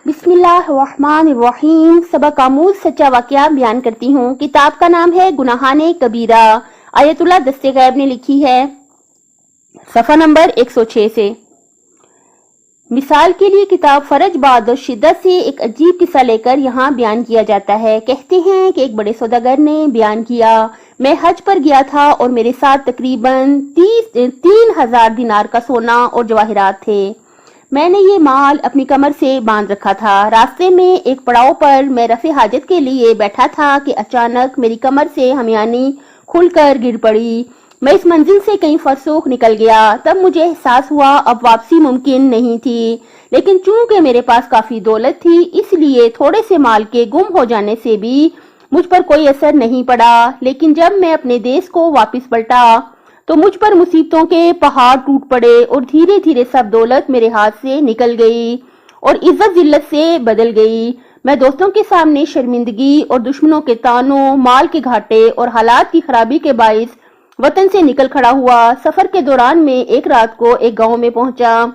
بسم اللہ الرحمن الرحیم۔ سبق آموز سچا واقعہ بیان کرتی ہوں۔ کتاب کا نام ہے گناہان کبیرہ، آیت اللہ دست غیب نے لکھی ہے، صفحہ نمبر 106 سے۔ مثال کے لیے کتاب فرج بعد شدت سے ایک عجیب قصہ لے کر یہاں بیان کیا جاتا ہے۔ کہتے ہیں کہ ایک بڑے سوداگر نے بیان کیا، میں حج پر گیا تھا اور میرے ساتھ تقریباً 3,000 دینار کا سونا اور جواہرات تھے۔ میں نے یہ مال اپنی کمر سے باندھ رکھا تھا۔ راستے میں ایک پڑاؤ پر میں رفع حاجت کے لیے بیٹھا تھا کہ اچانک میری کمر سے ہمیانی کھل کر گر پڑی۔ میں اس منزل سے کئی فرسخ نکل گیا۔ تب مجھے احساس ہوا اب واپسی ممکن نہیں تھی، لیکن چونکہ میرے پاس کافی دولت تھی اس لیے تھوڑے سے مال کے گم ہو جانے سے بھی مجھ پر کوئی اثر نہیں پڑا۔ لیکن جب میں اپنے دیس کو واپس پلٹا تو مجھ پر مصیبتوں کے پہاڑ ٹوٹ پڑے اور دھیرے دھیرے سب دولت میرے ہاتھ سے نکل گئی اور عزت ذلت سے بدل گئی۔ میں دوستوں کے سامنے شرمندگی اور دشمنوں کے طعنوں، مال کے گھاٹے اور حالات کی خرابی کے باعث وطن سے نکل کھڑا ہوا۔ سفر کے دوران میں ایک رات کو ایک گاؤں میں پہنچا۔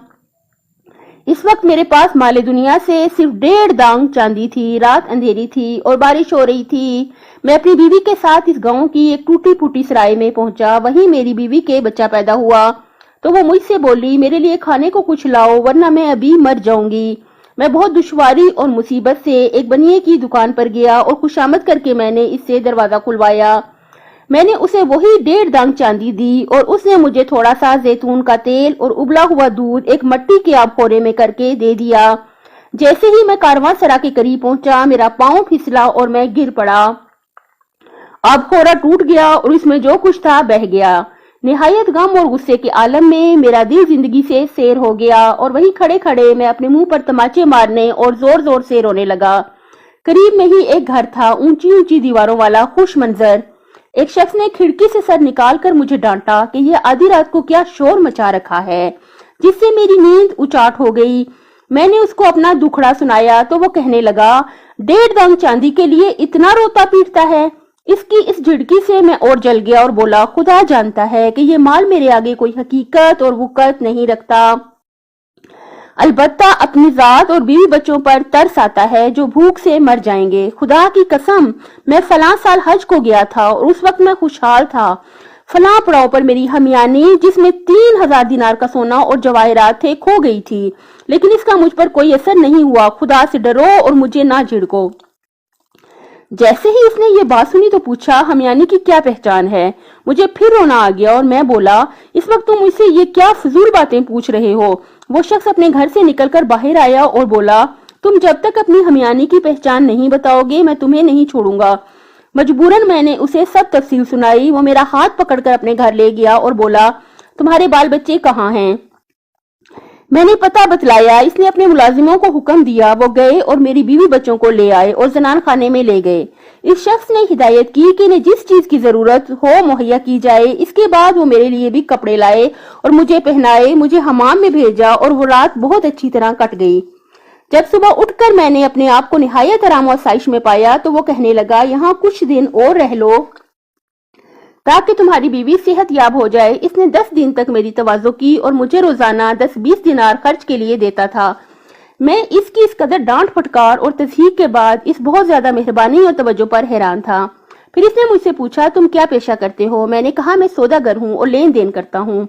اس وقت میرے پاس مال دنیا سے صرف 1.5 دانگ چاندی تھی۔ رات اندھیری تھی اور بارش ہو رہی تھی۔ میں اپنی بیوی کے ساتھ اس گاؤں کی ایک ٹوٹی پھوٹی سرائے میں پہنچا۔ وہیں میری بیوی کے بچہ پیدا ہوا تو وہ مجھ سے بولی، میرے لیے کھانے کو کچھ لاؤ ورنہ میں ابھی مر جاؤں گی۔ میں بہت دشواری اور مصیبت سے ایک بنیے کی دکان پر گیا اور خوشامد کر کے میں نے اس سے دروازہ کھلوایا۔ میں نے اسے وہی 1.5 دانگ چاندی دی اور اس نے مجھے تھوڑا سا زیتون کا تیل اور ابلا ہوا دودھ ایک مٹی کے آب خورے میں کر کے دے دیا۔ جیسے ہی میں کارواں سرا کے قریب پہنچا میرا پاؤں پھسلا اور میں گر پڑا۔ آب خورا ٹوٹ گیا اور اس میں جو کچھ تھا بہہ گیا۔ نہایت غم اور غصے کے عالم میں میرا دل زندگی سے سیر ہو گیا اور وہیں کھڑے کھڑے میں اپنے منہ پر تماچے مارنے اور زور زور سے رونے لگا۔ قریب میں ہی ایک گھر تھا، اونچی اونچی دیواروں والا، خوش منظر۔ ایک شخص نے کھڑکی سے سر نکال کر مجھے ڈانٹا کہ یہ آدھی رات کو کیا شور مچا رکھا ہے، جس سے میری نیند اچاٹ ہو گئی۔ میں نے اس کو اپنا دکھڑا سنایا تو وہ کہنے لگا، 1.5 دانگ چاندی کے لیے اتنا روتا پیٹتا ہے۔ اس کی اس جھڑکی سے میں اور جل گیا اور بولا، خدا جانتا ہے کہ یہ مال میرے آگے کوئی حقیقت اور وقت نہیں رکھتا، البتہ اپنی ذات اور بیوی بچوں پر ترس آتا ہے جو بھوک سے مر جائیں گے۔ خدا کی قسم، میں فلاں سال حج کو گیا تھا اور اس وقت میں خوشحال تھا۔ فلاں پڑاؤ پر میری ہمیانی جس میں 3,000 دینار کا سونا اور جواہرات تھے کھو گئی تھی، لیکن اس کا مجھ پر کوئی اثر نہیں ہوا۔ خدا سے ڈرو اور مجھے نہ جھڑکو۔ جیسے ہی اس نے یہ بات سنی تو پوچھا، ہمیانی کی کیا پہچان ہے؟ مجھے پھر رونا آ گیا اور میں بولا، اس وقت تم مجھ سے یہ کیا فضول باتیں پوچھ رہے ہو؟ وہ شخص اپنے گھر سے نکل کر باہر آیا اور بولا، تم جب تک اپنی ہمیانی کی پہچان نہیں بتاؤ گے میں تمہیں نہیں چھوڑوں گا۔ مجبوراً میں نے اسے سب تفصیل سنائی۔ وہ میرا ہاتھ پکڑ کر اپنے گھر لے گیا اور بولا، تمہارے بال بچے کہاں ہیں؟ میں نے پتہ بتلایا۔ اس نے اپنے ملازموں کو حکم دیا، وہ گئے اور میری بیوی بچوں کو لے آئے اور زنان خانے میں لے گئے۔ اس شخص نے ہدایت کی کہ انہیں جس چیز کی ضرورت ہو مہیا کی جائے۔ اس کے بعد وہ میرے لیے بھی کپڑے لائے اور مجھے پہنائے، مجھے حمام میں بھیجا اور وہ رات بہت اچھی طرح کٹ گئی۔ جب صبح اٹھ کر میں نے اپنے آپ کو نہایت آرام و آسائش میں پایا تو وہ کہنے لگا، یہاں کچھ دن اور رہ لو تاکہ تمہاری بیوی صحت یاب ہو جائے۔ اس نے 10 دن تک میری تواضع کی اور مجھے روزانہ 10-20 دینار خرچ کے لیے دیتا تھا۔ میں اس کی اس قدر ڈانٹ پھٹکار اور تضحیک کے بعد اس بہت زیادہ مہربانی اور توجہ پر حیران تھا۔ پھر اس نے مجھ سے پوچھا، تم کیا پیشہ کرتے ہو؟ میں نے کہا، میں سوداگر ہوں اور لین دین کرتا ہوں۔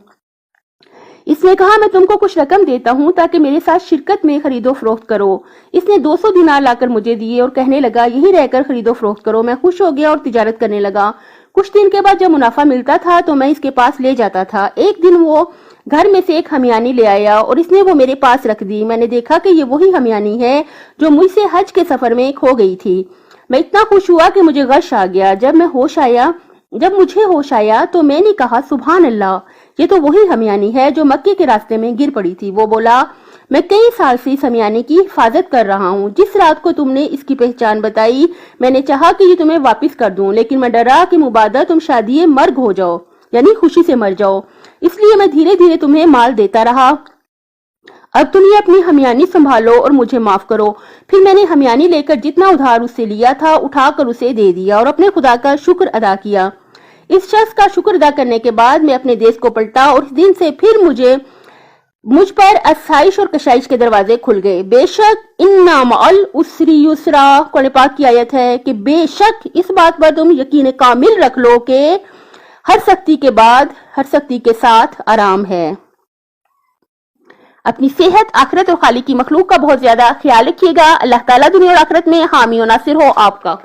اس نے کہا، میں تم کو کچھ رقم دیتا ہوں تاکہ میرے ساتھ شرکت میں خرید و فروخت کرو۔ اس نے 200 دینار لا کر مجھے دیے اور کہنے لگا، یہی رہ کر خرید و فروخت کرو۔ میں خوش ہو گیا اور تجارت کرنے لگا۔ کچھ دن کے بعد جب منافع ملتا تھا تو میں اس کے پاس لے جاتا تھا۔ ایک دن وہ گھر میں سے ایک ہمیانی لے آیا اور اس نے وہ میرے پاس رکھ دی۔ میں نے دیکھا کہ یہ وہی ہمیانی ہے جو مجھ سے حج کے سفر میں کھو گئی تھی۔ میں اتنا خوش ہوا کہ مجھے غش آ گیا۔ جب مجھے ہوش آیا تو میں نے کہا، سبحان اللہ، یہ تو وہی ہمیانی ہے جو مکے کے راستے میں گر پڑی تھی۔ وہ بولا، میں کئی سال سے اس ہمیانی کی حفاظت کر رہا ہوں۔ جس رات کو تم نے اس کی پہچان بتائی میں نے چاہا کہ یہ تمہیں واپس کر دوں، لیکن میں ڈرا کہ مبادا تم شادی مرگ ہو جاؤ، یعنی خوشی سے مر جاؤ، اس لیے میں دھیرے دھیرے تمہیں مال دیتا رہا۔ اب تم یہ اپنی ہمیانی سنبھالو اور مجھے معاف کرو۔ پھر میں نے ہمیانی لے کر جتنا ادھار اس سے لیا تھا اٹھا کر اسے دے دیا اور اپنے خدا کا شکر ادا کیا۔ اس شخص کا شکر ادا کرنے کے بعد میں اپنے دیس کو پلٹا اور اس دن سے پھر مجھے مجھ پر آسائش اور کشائش کے دروازے کھل گئے. بے شک اِنَّ مَعَ الْعُسْرِ یُسْرًا، قرآن پاک کی آیت ہے کہ بے شک اس بات پر تم یقین کامل رکھ لو کہ ہر سختی کے بعد ہر سختی کے ساتھ آرام ہے. اپنی صحت، آخرت اور خالق کی مخلوق کا بہت زیادہ خیال رکھیے گا. اللہ تعالیٰ دنیا اور آخرت میں حامی و ناصر ہو آپ کا.